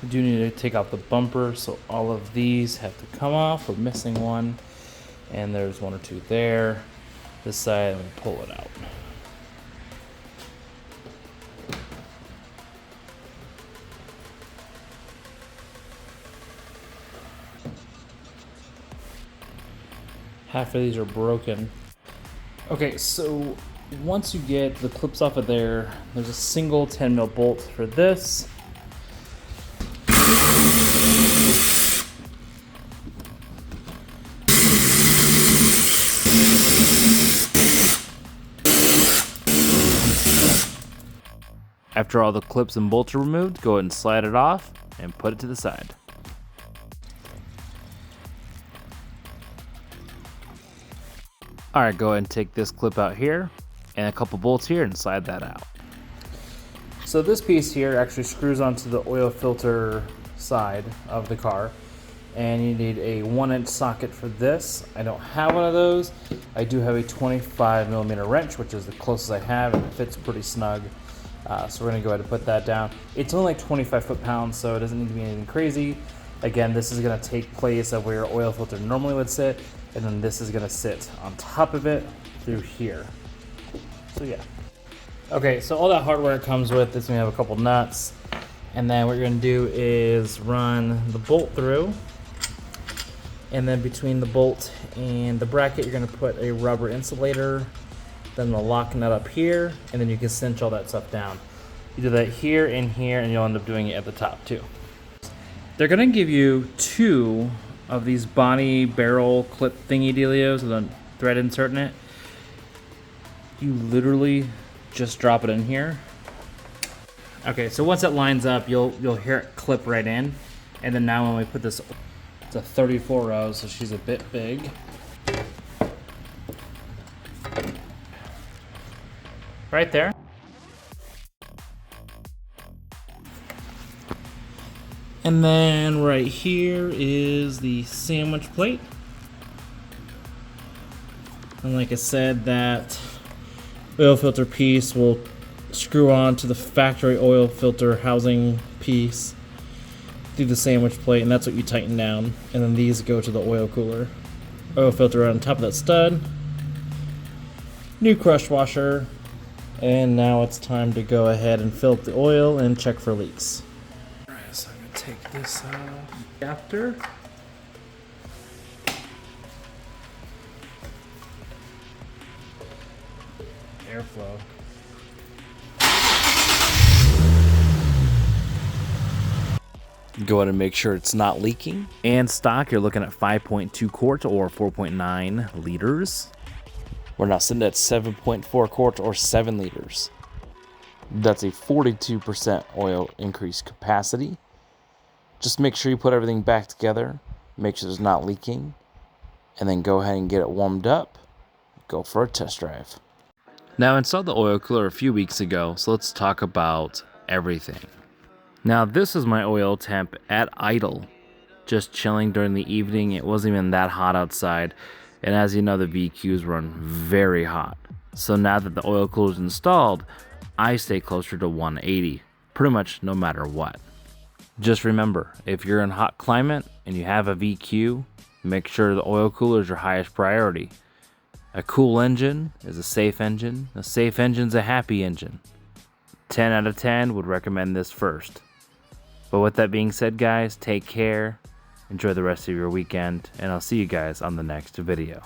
We do need to take out the bumper, so all of these have to come off. We're missing one, and there's one or two there. This side, I'm gonna pull it out. Half of these are broken. Okay, so once you get the clips off of there, there's a single 10mm bolt for this. After all the clips and bolts are removed, go ahead and slide it off and put it to the side. Alright, go ahead and take this clip out here and a couple bolts here and slide that out. So this piece here actually screws onto the oil filter side of the car, and you need a 1-inch socket for this. I don't have one of those. I do have a 25mm wrench, which is the closest I have, and it fits pretty snug. So we're gonna go ahead and put that down. It's only like 25 foot-pounds, so it doesn't need to be anything crazy. Again, this is gonna take place of where your oil filter normally would sit, and then this is gonna sit on top of it through here. So yeah. Okay, so all that hardware it comes with, it's gonna have a couple nuts, and then what you're gonna do is run the bolt through, and then between the bolt and the bracket, you're gonna put a rubber insulator, then the lock nut up here, and then you can cinch all that stuff down. You do that here and here, and you'll end up doing it at the top too. They're gonna give you 2 of these Bonnie barrel clip thingy dealios with a thread insert in it. You literally just drop it in here. Okay, so once it lines up, you'll hear it clip right in, and then now when we put this, it's a 34 row, so she's a bit big. Right there. And then right here is the sandwich plate. And like I said, that oil filter piece will screw on to the factory oil filter housing piece through the sandwich plate, and that's what you tighten down. And then these go to the oil cooler. Oil filter on top of that stud. New crush washer. And now it's time to go ahead and fill up the oil and check for leaks. Alright, so I'm going to take this after. Airflow. Go ahead and make sure it's not leaking. And stock, you're looking at 5.2 quart or 4.9 liters. We're now sitting at 7.4 quart or 7 liters. That's a 42% oil increase capacity. Just make sure you put everything back together, make sure there's not leaking, and then go ahead and get it warmed up. Go for a test drive. Now, I installed the oil cooler a few weeks ago, so let's talk about everything. Now, this is my oil temp at idle. Just chilling during the evening. It wasn't even that hot outside. And as you know, the VQs run very hot. So now that the oil cooler is installed, I stay closer to 180, pretty much no matter what. Just remember, if you're in hot climate and you have a VQ, make sure the oil cooler is your highest priority. A cool engine is a safe engine. A safe engine's a happy engine. 10 out of 10 would recommend this first. But with that being said, guys, take care. Enjoy the rest of your weekend, and I'll see you guys on the next video.